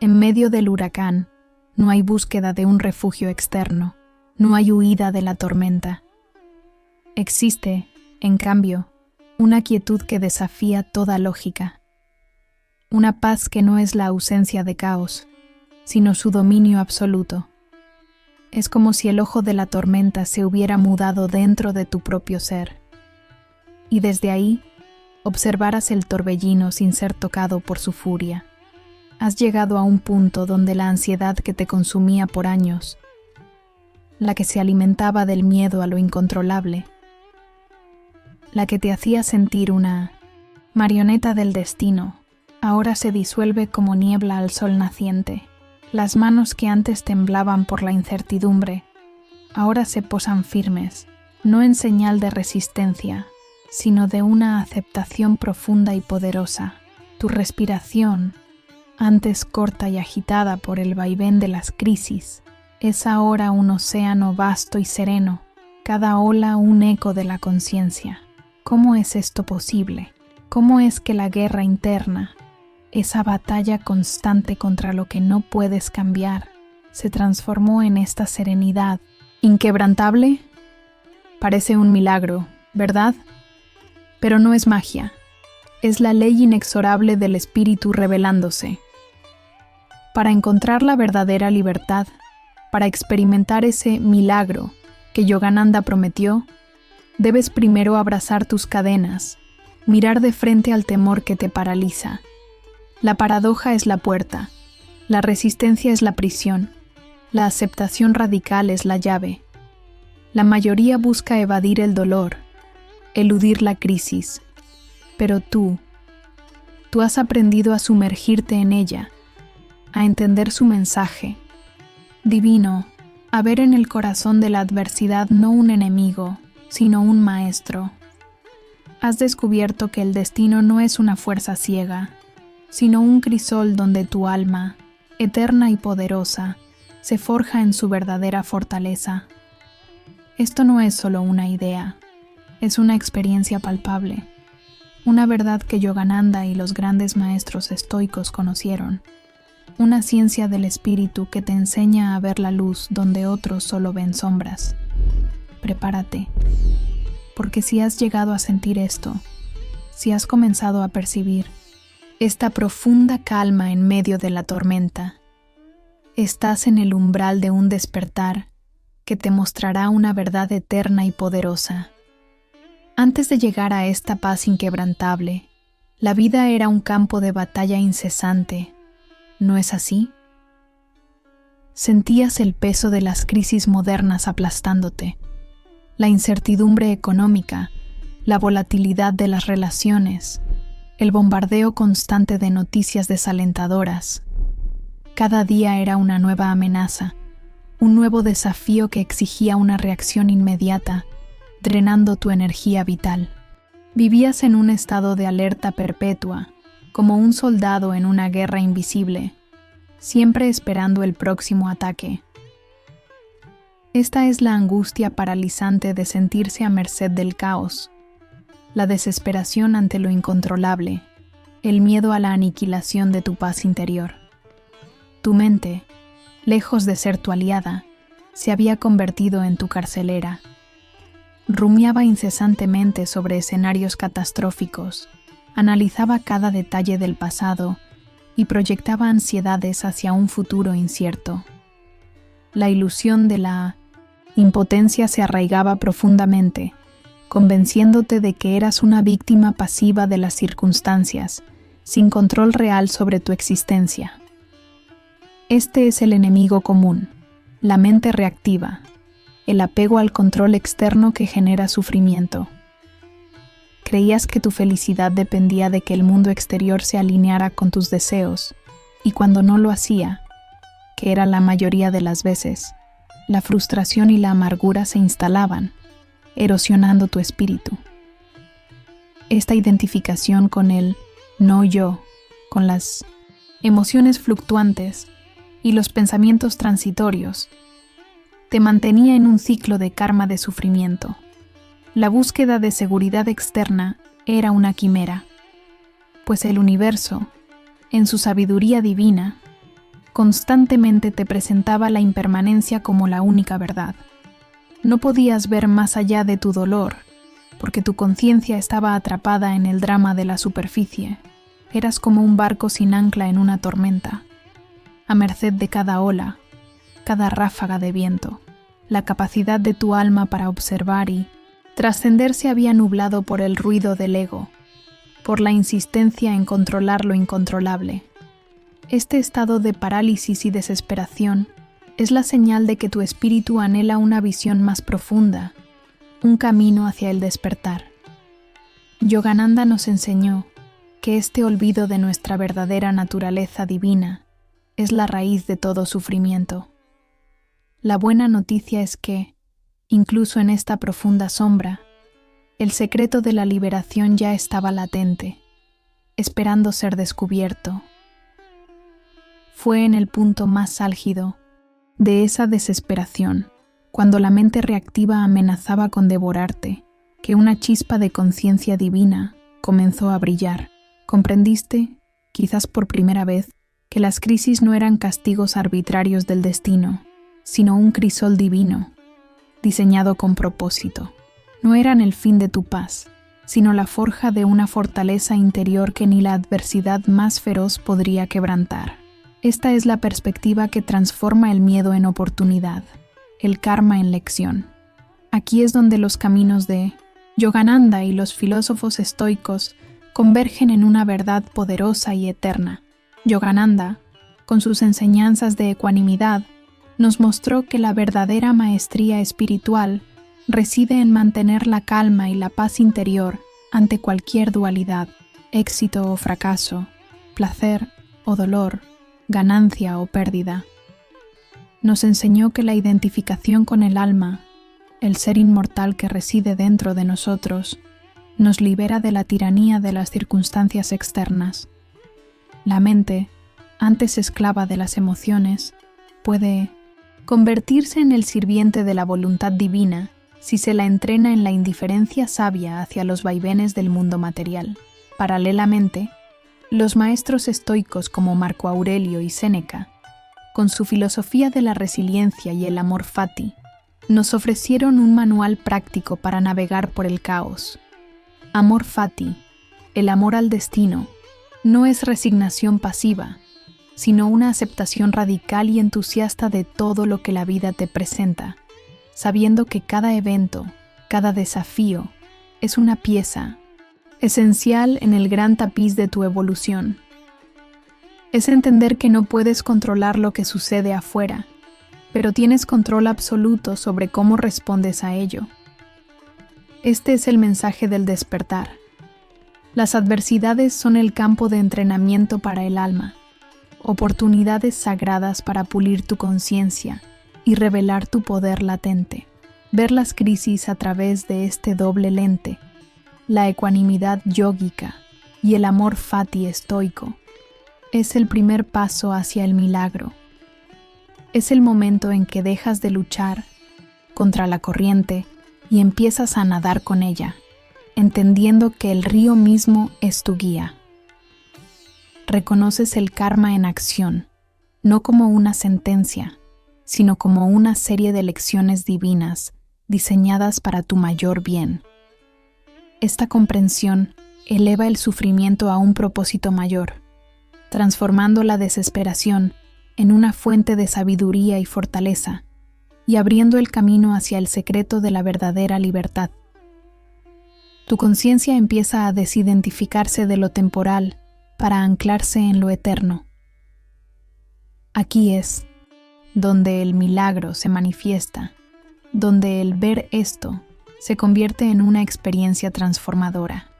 En medio del huracán, no hay búsqueda de un refugio externo, no hay huida de la tormenta. Existe, en cambio, una quietud que desafía toda lógica. Una paz que no es la ausencia de caos, sino su dominio absoluto. Es como si el ojo de la tormenta se hubiera mudado dentro de tu propio ser. Y desde ahí, observaras el torbellino sin ser tocado por su furia. Has llegado a un punto donde la ansiedad que te consumía por años, la que se alimentaba del miedo a lo incontrolable, la que te hacía sentir una marioneta del destino, ahora se disuelve como niebla al sol naciente. Las manos que antes temblaban por la incertidumbre, ahora se posan firmes, no en señal de resistencia, sino de una aceptación profunda y poderosa. Tu respiración, antes corta y agitada por el vaivén de las crisis, es ahora un océano vasto y sereno, cada ola un eco de la conciencia. ¿Cómo es esto posible? ¿Cómo es que la guerra interna, esa batalla constante contra lo que no puedes cambiar, se transformó en esta serenidad inquebrantable? Parece un milagro, ¿verdad? Pero no es magia, es la ley inexorable del espíritu revelándose. Para encontrar la verdadera libertad, para experimentar ese milagro que Yogananda prometió, debes primero abrazar tus cadenas, mirar de frente al temor que te paraliza. La paradoja es la puerta, la resistencia es la prisión, la aceptación radical es la llave. La mayoría busca evadir el dolor, eludir la crisis, pero tú has aprendido a sumergirte en ella, a entender su mensaje divino, a ver en el corazón de la adversidad no un enemigo, sino un maestro. Has descubierto que el destino no es una fuerza ciega, sino un crisol donde tu alma, eterna y poderosa, se forja en su verdadera fortaleza. Esto no es solo una idea, es una experiencia palpable, una verdad que Yogananda y los grandes maestros estoicos conocieron, una ciencia del espíritu que te enseña a ver la luz donde otros solo ven sombras. Prepárate, porque si has llegado a sentir esto, si has comenzado a percibir esta profunda calma en medio de la tormenta, estás en el umbral de un despertar que te mostrará una verdad eterna y poderosa. Antes de llegar a esta paz inquebrantable, la vida era un campo de batalla incesante, ¿no es así? Sentías el peso de las crisis modernas aplastándote, la incertidumbre económica, la volatilidad de las relaciones, el bombardeo constante de noticias desalentadoras. Cada día era una nueva amenaza, un nuevo desafío que exigía una reacción inmediata, drenando tu energía vital. Vivías en un estado de alerta perpetua, como un soldado en una guerra invisible, siempre esperando el próximo ataque. Esta es la angustia paralizante de sentirse a merced del caos, la desesperación ante lo incontrolable, el miedo a la aniquilación de tu paz interior. Tu mente, lejos de ser tu aliada, se había convertido en tu carcelera. Rumiaba incesantemente sobre escenarios catastróficos, analizaba cada detalle del pasado y proyectaba ansiedades hacia un futuro incierto. La ilusión de la impotencia se arraigaba profundamente, convenciéndote de que eras una víctima pasiva de las circunstancias, sin control real sobre tu existencia. Este es el enemigo común, la mente reactiva, el apego al control externo que genera sufrimiento. Creías que tu felicidad dependía de que el mundo exterior se alineara con tus deseos, y cuando no lo hacía, que era la mayoría de las veces, la frustración y la amargura se instalaban, erosionando tu espíritu. Esta identificación con el no yo, con las emociones fluctuantes y los pensamientos transitorios, te mantenía en un ciclo de karma de sufrimiento. La búsqueda de seguridad externa era una quimera, pues el universo, en su sabiduría divina, constantemente te presentaba la impermanencia como la única verdad. No podías ver más allá de tu dolor, porque tu conciencia estaba atrapada en el drama de la superficie. Eras como un barco sin ancla en una tormenta, a merced de cada ola, cada ráfaga de viento. La capacidad de tu alma para observar y trascender se había nublado por el ruido del ego, por la insistencia en controlar lo incontrolable. Este estado de parálisis y desesperación es la señal de que tu espíritu anhela una visión más profunda, un camino hacia el despertar. Yogananda nos enseñó que este olvido de nuestra verdadera naturaleza divina es la raíz de todo sufrimiento. La buena noticia es que, incluso en esta profunda sombra, el secreto de la liberación ya estaba latente, esperando ser descubierto. Fue en el punto más álgido de esa desesperación, cuando la mente reactiva amenazaba con devorarte, que una chispa de conciencia divina comenzó a brillar. Comprendiste, quizás por primera vez, que las crisis no eran castigos arbitrarios del destino, sino un crisol divino, diseñado con propósito. No eran el fin de tu paz, sino la forja de una fortaleza interior que ni la adversidad más feroz podría quebrantar. Esta es la perspectiva que transforma el miedo en oportunidad, el karma en lección. Aquí es donde los caminos de Yogananda y los filósofos estoicos convergen en una verdad poderosa y eterna. Yogananda, con sus enseñanzas de ecuanimidad, nos mostró que la verdadera maestría espiritual reside en mantener la calma y la paz interior ante cualquier dualidad, éxito o fracaso, placer o dolor, ganancia o pérdida. Nos enseñó que la identificación con el alma, el ser inmortal que reside dentro de nosotros, nos libera de la tiranía de las circunstancias externas. La mente, antes esclava de las emociones, puede convertirse en el sirviente de la voluntad divina si se la entrena en la indiferencia sabia hacia los vaivenes del mundo material. Paralelamente, los maestros estoicos como Marco Aurelio y Séneca, con su filosofía de la resiliencia y el amor fati, nos ofrecieron un manual práctico para navegar por el caos. Amor fati, el amor al destino, no es resignación pasiva, sino una aceptación radical y entusiasta de todo lo que la vida te presenta, sabiendo que cada evento, cada desafío, es una pieza esencial en el gran tapiz de tu evolución. Es entender que no puedes controlar lo que sucede afuera, pero tienes control absoluto sobre cómo respondes a ello. Este es el mensaje del despertar. Las adversidades son el campo de entrenamiento para el alma, oportunidades sagradas para pulir tu conciencia y revelar tu poder latente. Ver las crisis a través de este doble lente, la ecuanimidad yógica y el amor fati estoico, es el primer paso hacia el milagro. Es el momento en que dejas de luchar contra la corriente y empiezas a nadar con ella, entendiendo que el río mismo es tu guía. Reconoces el karma en acción, no como una sentencia, sino como una serie de lecciones divinas diseñadas para tu mayor bien. Esta comprensión eleva el sufrimiento a un propósito mayor, transformando la desesperación en una fuente de sabiduría y fortaleza, y abriendo el camino hacia el secreto de la verdadera libertad. Tu conciencia empieza a desidentificarse de lo temporal para anclarse en lo eterno. Aquí es donde el milagro se manifiesta, donde el ver esto se convierte en una experiencia transformadora.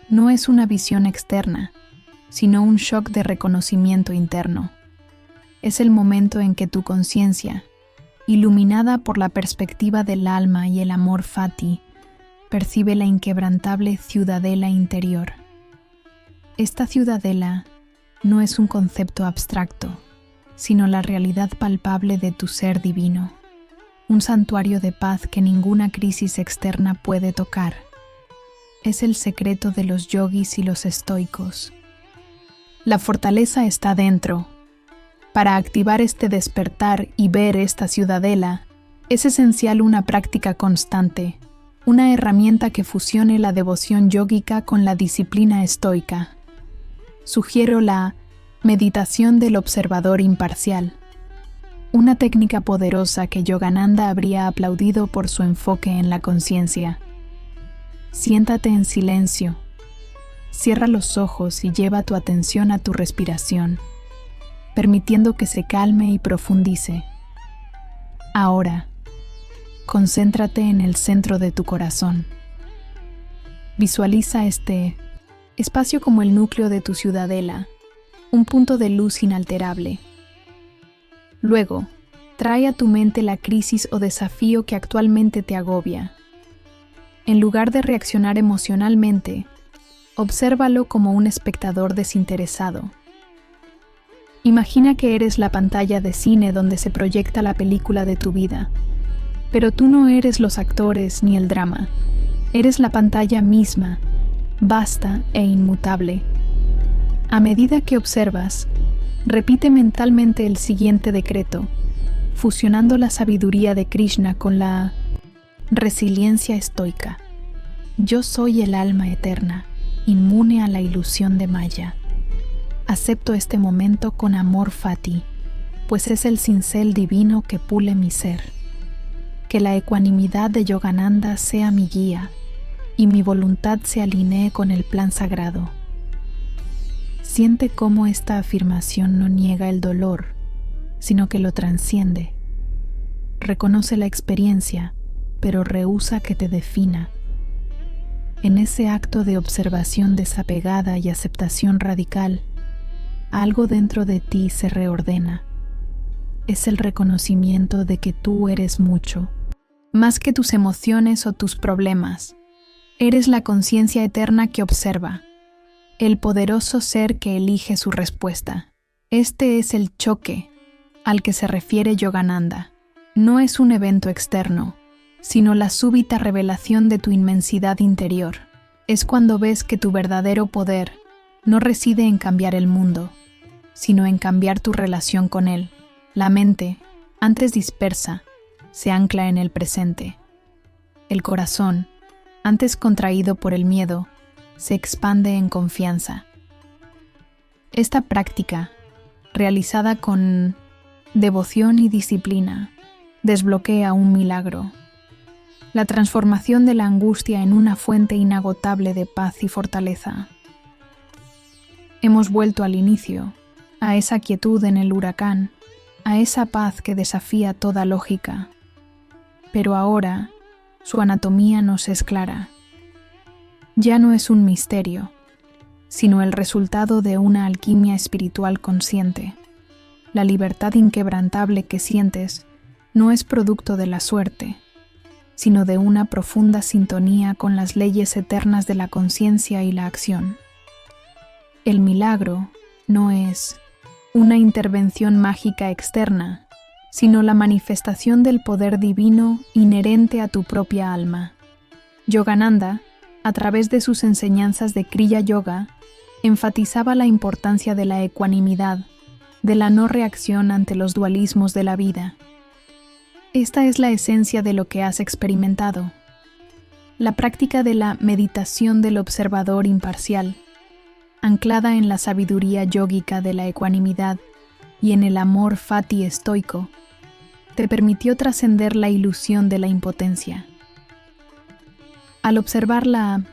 No es una visión externa, sino un shock de reconocimiento interno. Es el momento en que tu conciencia, iluminada por la perspectiva del alma y el amor fati, percibe la inquebrantable ciudadela interior. Esta ciudadela no es un concepto abstracto, sino la realidad palpable de tu ser divino, un santuario de paz que ninguna crisis externa puede tocar. Es el secreto de los yogis y los estoicos. La fortaleza está dentro, Para activar este despertar y ver esta ciudadela, es esencial una práctica constante, una herramienta que fusione la devoción yógica con la disciplina estoica. Sugiero la meditación del observador imparcial, una técnica poderosa que Yogananda habría aplaudido por su enfoque en la conciencia. Siéntate en silencio, cierra los ojos y lleva tu atención a tu respiración, permitiendo que se calme y profundice. Ahora, concéntrate en el centro de tu corazón. Visualiza este espacio como el núcleo de tu ciudadela, un punto de luz inalterable. Luego, trae a tu mente la crisis o desafío que actualmente te agobia. En lugar de reaccionar emocionalmente, obsérvalo como un espectador desinteresado. Imagina que eres la pantalla de cine donde se proyecta la película de tu vida, pero tú no eres los actores ni el drama, eres la pantalla misma, vasta e inmutable. A medida que observas, repite mentalmente el siguiente decreto, fusionando la sabiduría de Krishna con la resiliencia estoica. Yo soy el alma eterna, inmune a la ilusión de Maya. Acepto este momento con amor fati, pues es el cincel divino que pule mi ser. Que la ecuanimidad de Yogananda sea mi guía y mi voluntad se alinee con el plan sagrado. Siente cómo esta afirmación no niega el dolor, sino que lo trasciende. Reconoce la experiencia, pero rehúsa que te defina. En ese acto de observación desapegada y aceptación radical, algo dentro de ti se reordena. Es el reconocimiento de que tú eres mucho, más que tus emociones o tus problemas. Eres la conciencia eterna que observa, el poderoso ser que elige su respuesta. Este es el choque al que se refiere Yogananda. No es un evento externo, sino la súbita revelación de tu inmensidad interior. Es cuando ves que tu verdadero poder no reside en cambiar el mundo, sino en cambiar tu relación con él. La mente, antes dispersa, se ancla en el presente. El corazón, antes contraído por el miedo, se expande en confianza. Esta práctica, realizada con devoción y disciplina, desbloquea un milagro. La transformación de la angustia en una fuente inagotable de paz y fortaleza. Hemos vuelto al inicio, a esa quietud en el huracán, a esa paz que desafía toda lógica. Pero ahora, su anatomía nos es clara. Ya no es un misterio, sino el resultado de una alquimia espiritual consciente. La libertad inquebrantable que sientes no es producto de la suerte, sino de una profunda sintonía con las leyes eternas de la conciencia y la acción. El milagro no es una intervención mágica externa, sino la manifestación del poder divino inherente a tu propia alma. Yogananda, a través de sus enseñanzas de Kriya Yoga, enfatizaba la importancia de la ecuanimidad, de la no reacción ante los dualismos de la vida. Esta es la esencia de lo que has experimentado. La práctica de la meditación del observador imparcial, anclada en la sabiduría yógica de la ecuanimidad y en el amor fati estoico, te permitió trascender la ilusión de la impotencia. Al observar la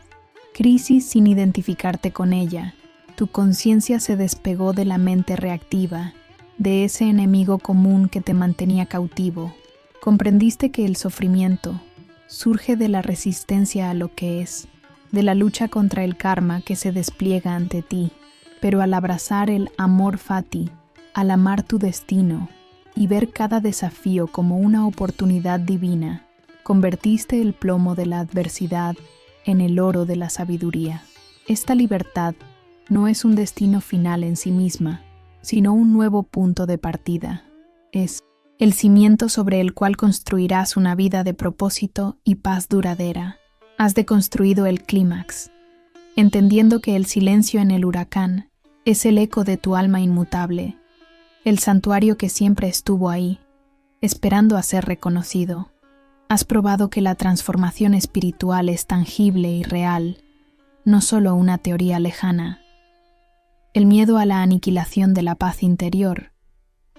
crisis sin identificarte con ella, tu conciencia se despegó de la mente reactiva, de ese enemigo común que te mantenía cautivo. Comprendiste que el sufrimiento surge de la resistencia a lo que es, de la lucha contra el karma que se despliega ante ti, pero al abrazar el amor fati, al amar tu destino y ver cada desafío como una oportunidad divina, convertiste el plomo de la adversidad en el oro de la sabiduría. Esta libertad no es un destino final en sí misma, sino un nuevo punto de partida. Es el cimiento sobre el cual construirás una vida de propósito y paz duradera. Has deconstruido el clímax, entendiendo que el silencio en el huracán es el eco de tu alma inmutable, el santuario que siempre estuvo ahí, esperando a ser reconocido. Has probado que la transformación espiritual es tangible y real, no solo una teoría lejana. El miedo a la aniquilación de la paz interior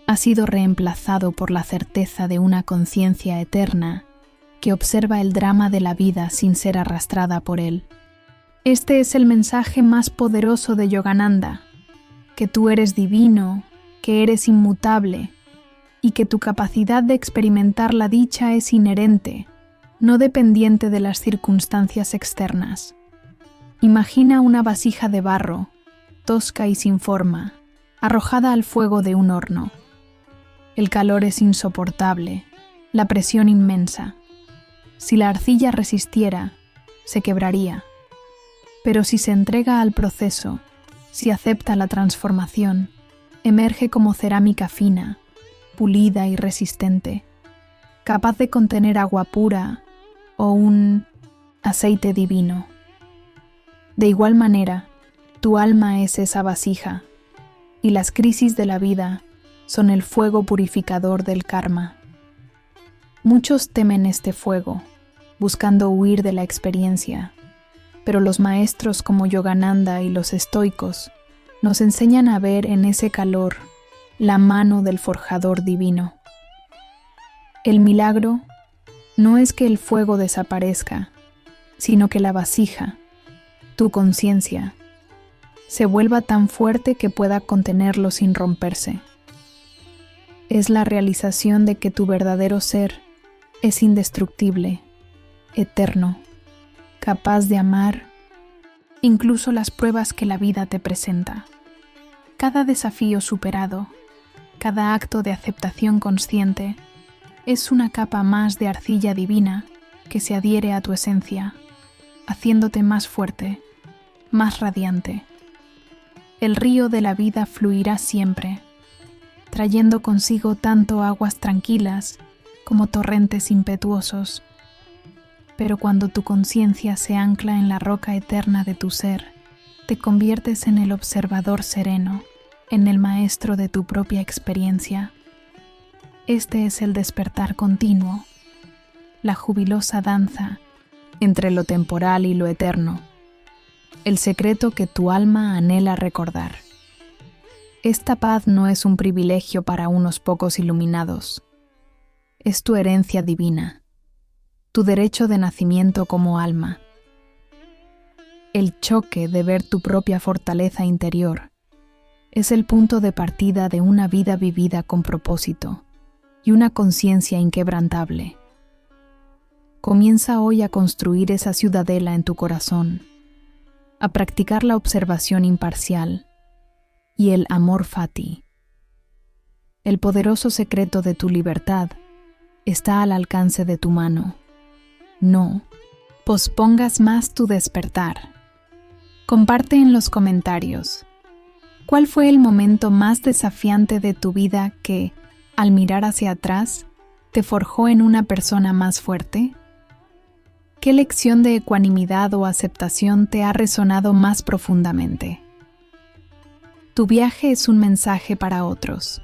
ha sido reemplazado por la certeza de una conciencia eterna que observa el drama de la vida sin ser arrastrada por él. Este es el mensaje más poderoso de Yogananda, que tú eres divino, que eres inmutable y que tu capacidad de experimentar la dicha es inherente, no dependiente de las circunstancias externas. Imagina una vasija de barro, tosca y sin forma, arrojada al fuego de un horno. El calor es insoportable, la presión inmensa. Si la arcilla resistiera, se quebraría. Pero si se entrega al proceso, si acepta la transformación, emerge como cerámica fina, pulida y resistente, capaz de contener agua pura o un aceite divino. De igual manera, tu alma es esa vasija, y las crisis de la vida son el fuego purificador del karma. Muchos temen este fuego, buscando huir de la experiencia, pero los maestros como Yogananda y los estoicos nos enseñan a ver en ese calor la mano del forjador divino. El milagro no es que el fuego desaparezca, sino que la vasija, tu conciencia, se vuelva tan fuerte que pueda contenerlo sin romperse. Es la realización de que tu verdadero ser es indestructible, eterno, capaz de amar incluso las pruebas que la vida te presenta. Cada desafío superado, cada acto de aceptación consciente, es una capa más de arcilla divina que se adhiere a tu esencia, haciéndote más fuerte, más radiante. El río de la vida fluirá siempre, trayendo consigo tanto aguas tranquilas como torrentes impetuosos. Pero cuando tu conciencia se ancla en la roca eterna de tu ser, te conviertes en el observador sereno, en el maestro de tu propia experiencia. Este es el despertar continuo, la jubilosa danza entre lo temporal y lo eterno, el secreto que tu alma anhela recordar. Esta paz no es un privilegio para unos pocos iluminados. Es tu herencia divina, tu derecho de nacimiento como alma. El choque de ver tu propia fortaleza interior es el punto de partida de una vida vivida con propósito y una conciencia inquebrantable. Comienza hoy a construir esa ciudadela en tu corazón, a practicar la observación imparcial y el amor fati. El poderoso secreto de tu libertad está al alcance de tu mano. No pospongas más tu despertar. Comparte en los comentarios. ¿Cuál fue el momento más desafiante de tu vida que, al mirar hacia atrás, te forjó en una persona más fuerte? ¿Qué lección de ecuanimidad o aceptación te ha resonado más profundamente? Tu viaje es un mensaje para otros.